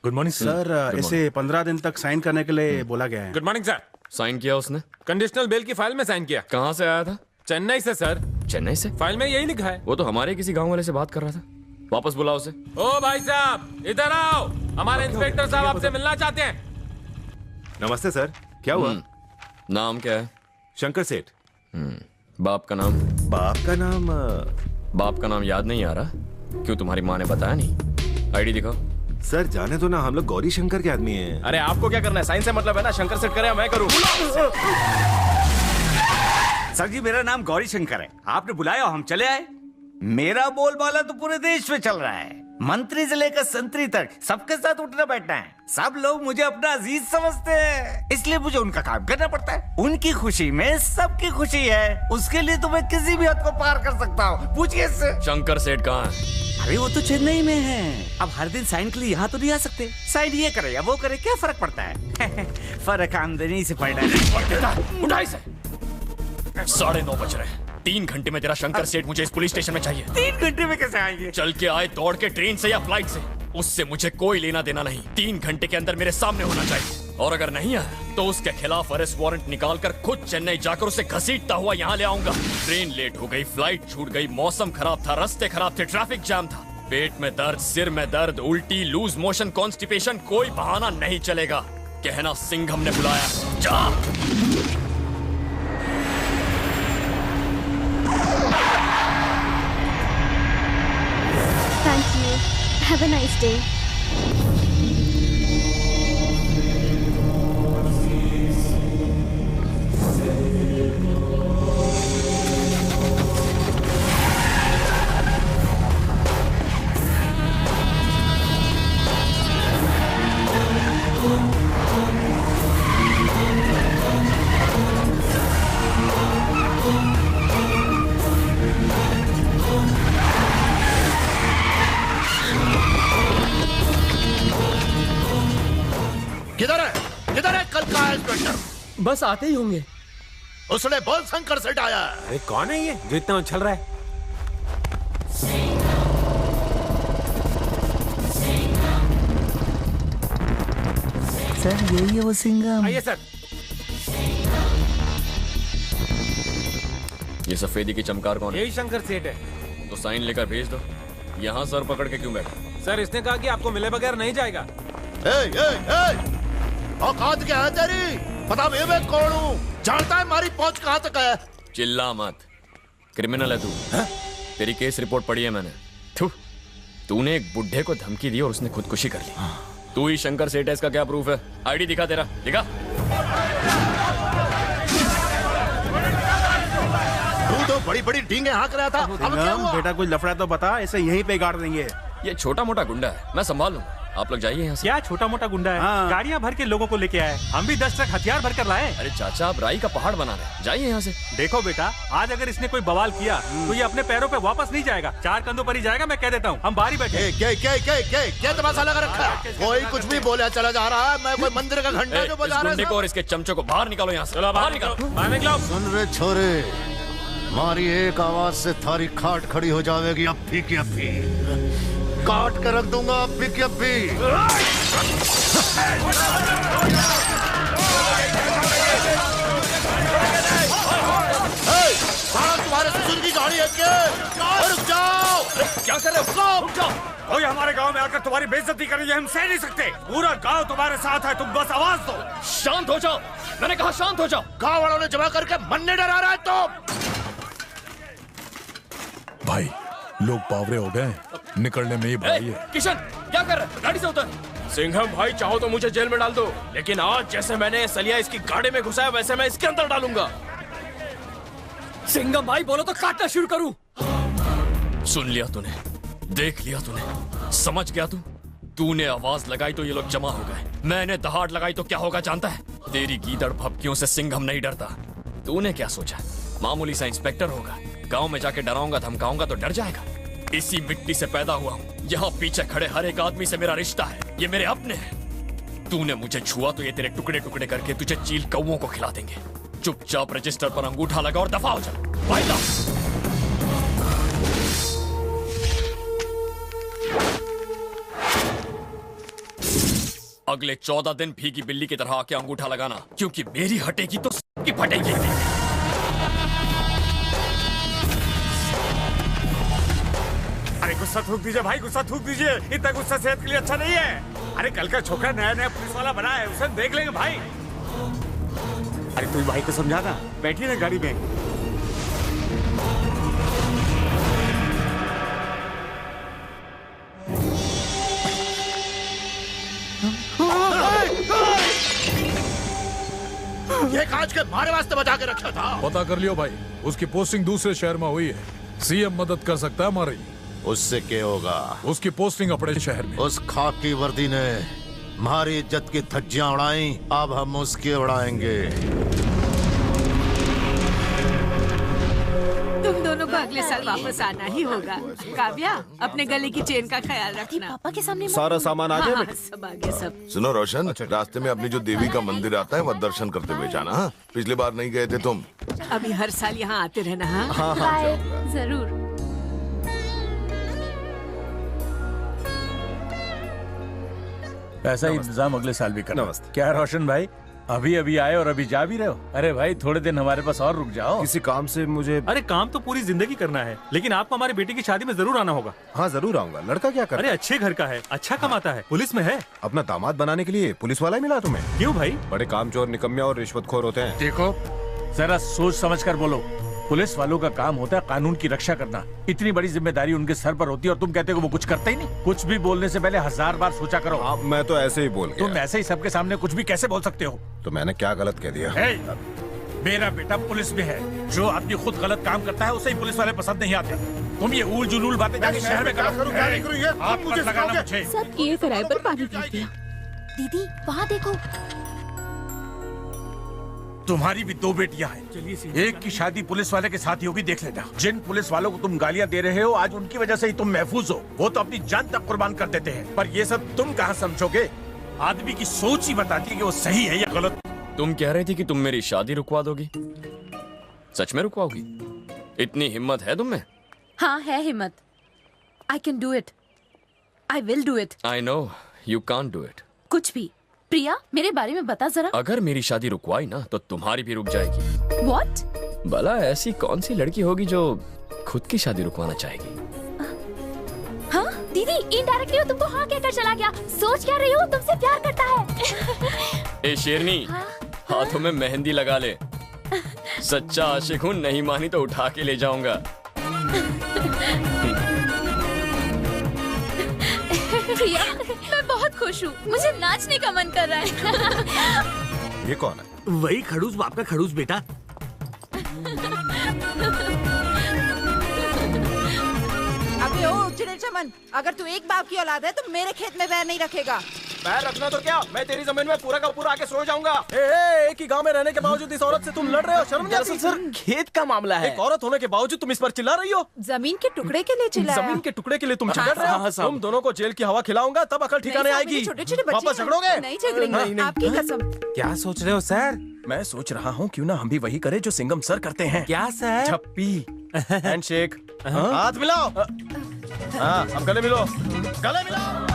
Good morning sir, इसे 15 दिन तक साइन करने के लिए बोला गया है। Good morning sir. साइन किया उसने? कंडीशनल बेल की फाइल में साइन किया। कहाँ से आया था? चेन्नई से सर। चेन्नई से? फाइल में यही लिखा है। वो तो हमारे किसी गांव वाले से बात कर रहा था। वापस बुलाओ उसे। ओ भाई साहब, इधर आओ, हमारे इंस्पेक्टर साहब आपसे मिलना चाहते हैं। नमस्ते सर, क्या हुआ? नाम क्या है? शंकर सेठ। बाप का नाम? बाप का नाम बाप का नाम याद नहीं आ रहा? क्यों, तुम्हारी माँ ने बताया नहीं? आईडी दिखाओ। सर जाने दो ना, हम लोग गौरी शंकर के आदमी हैं। अरे आपको क्या करना है? साइन से मतलब है ना, शंकर सेठ करे मैं करूं। सर जी, मेरा नाम गौरी शंकर है। आपने बुलाया, हम चले आए। मेरा बोलबाला तो पूरे देश में चल रहा है। मंत्री से लेकर संतरी तक सबके साथ उठना बैठना है। सब लोग मुझे अपना अजीज समझते हैं, इसलिए मुझे उनका काम करना पड़ता है। उनकी खुशी में सबकी खुशी है, उसके लिए तो मैं किसी भी हद को पार कर सकता हूँ। पूछिए इससे। शंकर सेठ कहाँ है? अरे वो तो चेन्नई में है। अब हर दिन साइन के लिए यहाँ तो नहीं आ सकते। साइन ये करे या वो करे, क्या फर्क पड़ता है? फर्क आमदनी से पड़ना है। उठा इसे। 9:30 बज रहे हैं। 3 घंटे में तेरा शंकर सेठ मुझे इस पुलिस स्टेशन में चाहिए। 3 घंटे में कैसे आएंगे? चल के आए, दौड़ के, ट्रेन से या फ्लाइट से, उससे मुझे कोई लेना देना नहीं। 3 घंटे के अंदर मेरे सामने होना चाहिए। और अगर नहीं आया तो उसके खिलाफ अरेस्ट वारंट निकाल कर खुद चेन्नई जाकर उसे घसीटता हुआ यहाँ ले आऊंगा। ट्रेन लेट हो गई, फ्लाइट छूट गई, मौसम खराब था, रास्ते खराब थे, ट्रैफिक जाम था, पेट में दर्द, सिर में दर्द, उल्टी, लूज मोशन, कॉन्स्टिपेशन, कोई बहाना नहीं चलेगा। कहना सिंघम ने बुलाया। जा। Thank you. Have a nice day. किधर है? किधर है कल का इंस्पेक्टर? बस आते ही होंगे। उसने बोल शंकर सेठ आया। अरे कौन है ये जो इतना उछल रहा है? सर यही है वो सिंघम। आइए सर। ये सफेदी की चमकार कौन है? यही शंकर सेठ है। तो साइन लेकर भेज दो। यहाँ सर पकड़ के क्यों बैठा? सर, इसने कहा कि आपको मिले बगैर नहीं जाएगा। औकात क्या है तेरी? पता भी मैं कौन हूँ? जानता है हमारी पहुंच कहाँ तक है? चिल्ला मत। क्रिमिनल है तू। तेरी केस रिपोर्ट पढ़ी है मैंने। तूने एक बुढ़े को धमकी दी और उसने खुदकुशी कर ली। तू ही शंकर सेठ है, इसका क्या प्रूफ है? आईडी दिखा तेरा, दिखा। तू तो बड़ी बड़ी डींगे हाँक रहा था। अब क्या हुआ? बेटा कुछ लफड़ा तो बता, इसे यहीं पे गाड़ देंगे। ये छोटा मोटा गुंडा है, मैं संभाल लूंगा। आप लोग जाइए यहाँ से। क्या छोटा मोटा गुंडा है? हाँ। गाड़ियाँ भर के लोगों को लेके आए, हम भी 10 ट्रक हथियार भर कर लाए। अरे चाचा, आप राई का पहाड़ बना रहे हैं, जाइए यहाँ से। देखो बेटा, आज अगर इसने कोई बवाल किया तो ये अपने पैरों पे वापस नहीं जाएगा, 4 कंधों पर ही जाएगा। मैं कह देता हूँ, हम बाहर ही बैठे। क्या तमाशा लगा रखा है? कोई कुछ भी बोला चला जा रहा है। मैं कोई मंदिर का घंटा जो बजा इस रहा गुंडे को और इसके चमचों को बाहर निकालो यहाँ से। बाहर निकालो, बाहर निकालो। सुन रे छोरे, हमारी एक आवाज से थारी खाट खड़ी हो जाएगी। अभी की अभी काट के रख दूंगा। अभी की अभी। तुम्हारे ससुर की गाड़ी है क्या? रुक जाओ। क्या कर रहे हो? रुक जाओ। कोई हमारे गांव में आकर तुम्हारी बेइज्जती कर रही है, हम सह नहीं सकते। पूरा गांव तुम्हारे साथ है, तुम बस आवाज दो। शांत हो जाओ, मैंने कहा शांत हो जाओ। गांव वालों ने जमा करके मन्ने डरा रहा है तो। भाई लोग बावरे हो गए, निकलने में ही भाई है। किशन, क्या कर रहे? गाड़ी से उतर। सिंघम भाई, चाहो तो मुझे जेल में डाल दो, लेकिन आज जैसे मैंने सलिया इसकी गाड़ी में घुसाया वैसे मैं इसके अंदर डालूंगा। सिंघम भाई बोलो तो काटना शुरू करूं। सुन लिया तूने, देख लिया तूने, समझ गया तू? तूने आवाज लगाई तो ये लोग जमा हो गए, मैंने दहाड़ लगाई तो क्या होगा जानता है? तेरी गीदड़ भपकियों से सिंघम नहीं डरता। तूने क्या सोचा मामूली सा इंस्पेक्टर होगा, गांव में जाके डराऊंगा धमकाऊंगा तो डर जाएगा? इसी मिट्टी से पैदा हुआ हूँ, यहाँ पीछे खड़े हर एक आदमी से मेरा रिश्ता है, ये मेरे अपने हैं। तूने मुझे छुआ तो ये तेरे टुकड़े टुकड़े करके तुझे चील कौओं को खिला देंगे। चुपचाप रजिस्टर पर अंगूठा लगा और दफा हो जा। वाइदा। अगले 14 दिन भीगी बिल्ली की तरह आके अंगूठा लगाना, क्योंकि मेरी हटेगी तो सबकी फटेगी। अरे गुस्सा थूक दीजिए भाई, गुस्सा थूक दीजिए। इतना गुस्सा सेहत के लिए अच्छा नहीं है। अरे कल का छोकरा नया नया पुलिस वाला बना है, उसे देख लेंगे भाई। अरे तू भाई को समझाना, बैठिए ना गाड़ी में। ये कांच के मारे वास्ते बचा के रखा था। पता कर लियो भाई, उसकी पोस्टिंग दूसरे शहर में हुई है। सीएम मदद कर सकता है हमारी। उससे क्या होगा? उसकी पोस्टिंग अपने शहर में। उस खाकी वर्दी ने हमारी इज्जत की धज्जियां उड़ाई, अब हम उसकी उड़ाएंगे। तुम दोनों को अगले साल वापस आना ही होगा। काव्या, अपने गले की चेन का ख्याल रखना। पापा के सामने सारा सामान आ गया। हाँ, सब आगे सब। सुनो रोशन, रास्ते में अपनी जो देवी का मंदिर आता है वह दर्शन करते हुए जाना। हाँ? पिछली बार नहीं गए थे तुम। अभी हर साल यहाँ आते रहना। हाँ बाय। जरूर। ऐसा ही इंतजाम अगले साल भी करना। क्या रोशन भाई, अभी अभी आए और अभी जा भी रहे हो? अरे भाई थोड़े दिन हमारे पास और रुक जाओ। किसी काम से मुझे। अरे काम तो पूरी जिंदगी करना है, लेकिन आपको हमारी बेटी की शादी में जरूर आना होगा। हाँ जरूर आऊंगा। लड़का क्या कर? अरे अच्छे घर का है, अच्छा कमाता है, पुलिस में है। अपना दामाद बनाने के लिए पुलिस वाला ही मिला तुम्हें? क्यों भाई? बड़े कामचोर, निकम्मे और रिश्वतखोर होते हैं। देखो जरा सोच समझ कर बोलो। पुलिस वालों का काम होता है कानून की रक्षा करना। इतनी बड़ी जिम्मेदारी उनके सर पर होती है और तुम कहते हो वो कुछ करते ही नहीं। कुछ भी बोलने से पहले 1000 बार सोचा करो। मैं तो ऐसे ही बोल गया। तुम ऐसे ही सबके सामने कुछ भी कैसे बोल सकते हो? तो मैंने क्या गलत कह दिया? मेरा बेटा पुलिस में है। जो आदमी खुद गलत काम करता है उसे ही पुलिस वाले पसंद नहीं आते। तुम ये ऊल जुलूल बातें जाके शहर में करो। आप मत लगाना मुझे। सब किए कराए पर पानी पी दिया। दीदी वहाँ देखो। तुम्हारी भी 2 बेटियां हैं। एक की शादी पुलिस वाले के साथ ही होगी, देख लेना। जिन पुलिस वालों को तुम गालियां दे रहे हो आज उनकी वजह से ही तुम महफूज हो। वो तो अपनी जान तक कुर्बान कर देते हैं, पर ये सब तुम कहाँ समझोगे? आदमी की सोच ही बताती है कि वो सही है या गलत। तुम कह रही थी कि तुम मेरी शादी रुकवा दोगी। सच में रुकवाओगी? इतनी हिम्मत है तुम में? हाँ है हिम्मत। I can do it. I will do it. I know you can't do it. कुछ भी। प्रिया, मेरे बारे में बता जरा। अगर मेरी शादी रुकवाई ना तो तुम्हारी भी रुक जाएगी। What? भला ऐसी कौन सी लड़की होगी जो खुद की शादी रुकवाना चाहेगी? हाँ दीदी, इनडायरेक्टली वो तुमको हाँ कहकर चला गया। सोच क्या रही हो? तुमसे प्यार करता है। ए शेरनी, हाथों में मेहंदी लगा ले। सच्चा आशिक हूँ, नहीं मानी तो उठा के ले जाऊंगा। प्रिया, मैं बहुत खुश हूँ। मुझे नाचने का मन कर रहा है। ये कौन है? वही खड़ूस बाप का खड़ूस बेटा। अबे ओ चिड़े चमन, अगर तू एक बाप की औलाद है तो मेरे खेत में पैर नहीं रखेगा। पैर रखना तो क्या, मैं तेरी जमीन में पूरा का पूरा आके सो जाऊंगा। एक ही गांव में रहने के बावजूद इस औरत से तुम लड़ रहे हो, शर्म नहीं आती? सर खेत का मामला है। एक औरत होने के बावजूद तुम इस पर चिल्ला रही हो। जमीन के टुकड़े के लिए चिल्लाया। जमीन के टुकड़े के लिए तुम झगड़ रहे हो। तुम दोनों को जेल की हवा खिलाऊंगा तब अकल ठिकाने आएगी। छोटे-छोटे बच्चे वापस झगड़ोगे? नहीं झगड़ेंगे, आपकी कसम। क्या सोच रहे हो सर? मैं सोच रहा हूँ क्यों ना हम भी वही करें जो सिंघम सर करते हैं। क्या सर? छप्पी, हैंडशेक, हाथ मिलाओ। हाँ, अब गले मिलो, गले मिलाओ।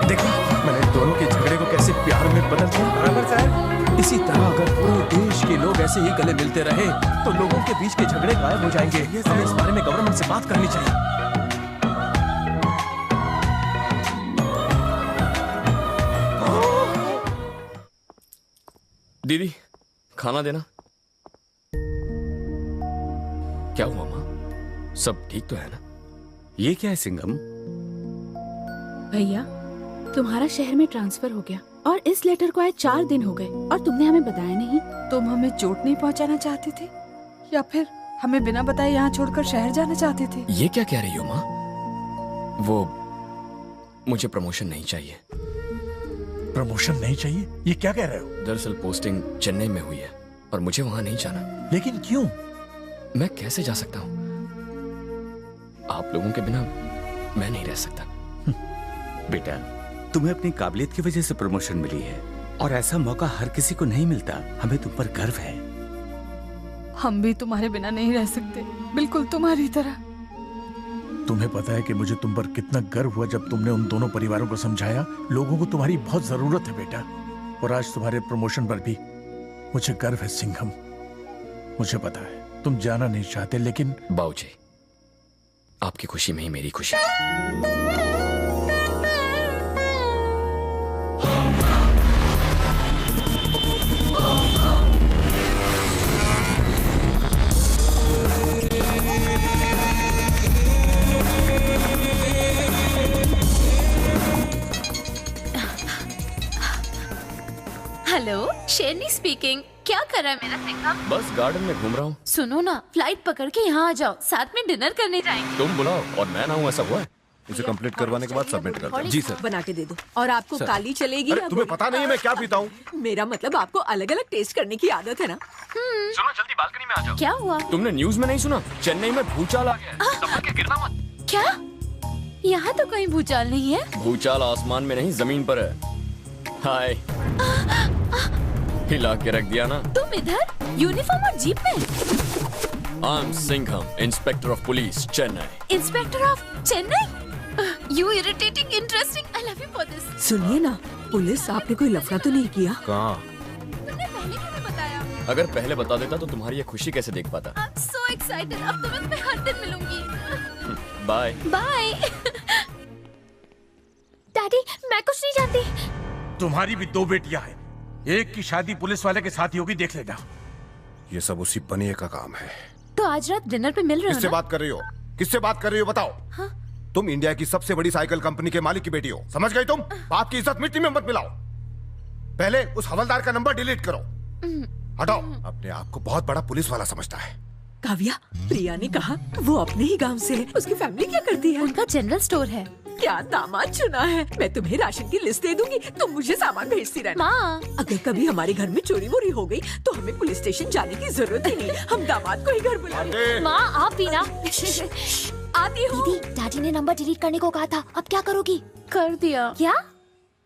देखो मैंने दोनों के झगड़े को कैसे प्यार में बदल दिया। बराबर साहब। इसी तरह अगर पूरे देश के लोग ऐसे ही गले मिलते रहे तो लोगों के बीच के झगड़े गायब हो जाएंगे। हमें इस बारे में गवर्नमेंट से बात करनी चाहिए। दीदी खाना देना। क्या हुआ माँ, सब ठीक तो है ना? ये क्या है सिंघम? भैया, तुम्हारा शहर में ट्रांसफर हो गया और इस लेटर को आए 4 दिन हो गए और तुमने हमें बताया नहीं। तुम हमें चोट नहीं पहुंचाना चाहते थे या फिर हमें बिना बताए यहाँ छोड़कर शहर जाना चाहते थे? ये क्या कह रही हो माँ? वो मुझे प्रमोशन नहीं चाहिए। प्रमोशन नहीं चाहिए? ये क्या कह रहे हो? दरअसल पोस्टिंग चेन्नई में हुई है और मुझे वहां नहीं जाना। लेकिन क्यों? मैं कैसे जा सकता हूँ? आप लोगों के बिना मैं नहीं रह सकता। बेटा, तुम्हें अपनी काबिलियत की वजह से प्रमोशन मिली है और ऐसा मौका हर किसी को नहीं मिलता। हमें तुम पर गर्व है। हम भी तुम्हारे बिना नहीं रह सकते, बिल्कुल तुम्हारी तरह। तुम्हें पता है कि मुझे तुम पर कितना गर्व हुआ जब तुमने उन दोनों परिवारों को समझाया। लोगों को तुम्हारी बहुत जरूरत है बेटा, और आज तुम्हारे प्रमोशन पर भी मुझे गर्व है सिंघम। मुझे पता है तुम जाना नहीं चाहते, लेकिन बाबूजी, आपकी खुशी में ही मेरी खुशी है। हेलो, शेरनी स्पीकिंग। क्या कर रहा है मेरा सिंघम? बस गार्डन में घूम रहा हूँ। सुनो ना, फ्लाइट पकड़ के यहाँ आ जाओ, साथ में डिनर करने जाएंगे। तुम बुलाओ और मैं ना हूँ, ऐसा हुआ है? इसे कंप्लीट करवाने के बाद सबमिट कर दो। जी सर। बना के दे दो। और आपको काली चलेगी या तुम्हें पता नहीं है मैं क्या पीता हूँ? मेरा मतलब आपको अलग अलग टेस्ट करने की आदत है ना। सुनो, जल्दी बालकनी में आ जाओ। क्या हुआ? तुमने न्यूज में नहीं सुना? चेन्नई में भूचाल आ गया। संभल के गिरना मत। क्या? यहाँ तो कहीं भूचाल नहीं है। भूचाल आसमान में नहीं, जमीन पर है। हाय, हिला के रख दिया ना। तुम इधर यूनिफॉर्म और जीप में? I am Singham, inspector of police, Chennai. Inspector of Chennai? You irritating, interesting, I love you for this. सुनिए ना, पुलिस आपने कोई लफड़ा तो नहीं किया? कहाँ? तुमने पहले क्यों नहीं बताया? अगर पहले बता देता तो तुम्हारी ये खुशी कैसे देख पाता। आई एम सो एक्साइटेड, अब तो मैं तुम्हें हर दिन मिलूंगी। Bye bye. डैडी, मैं कुछ नहीं जानती। तुम्हारी भी 2 बेटियां हैं, एक की शादी पुलिस वाले के साथ ही होगी, देख लेना। ये सब उसी बनिए का काम है। तो आज रात डिनर पे मिल रहे हो किससे ना? बात कर रही हो? किससे बात कर रही हो बताओ? हाँ? तुम इंडिया की सबसे बड़ी साइकिल कंपनी के मालिक की बेटी हो, समझ गई तुम? बाप की इज्जत मिट्टी में मत मिलाओ। पहले उस हवलदार का नंबर डिलीट करो। हटाओ। अपने आप को बहुत बड़ा पुलिस वाला समझता है। काव्या, प्रिया ने कहा वो अपने ही गांव से है। उसकी फैमिली क्या करती है? उनका जनरल स्टोर है। क्या दामाद चुना है। मैं तुम्हें राशन की लिस्ट दे दूंगी, तुम मुझे सामान भेजती रहना। माँ, अगर कभी हमारे घर में चोरी वोरी हो गई तो हमें पुलिस स्टेशन जाने की जरूरत ही नहीं, हम दामाद को ही घर बुला लेंगे। माँ आप भी ना। आती हूँ। दीदी, डैडी ने नंबर डिलीट करने को कहा था, अब क्या करोगी? कर दिया। क्या?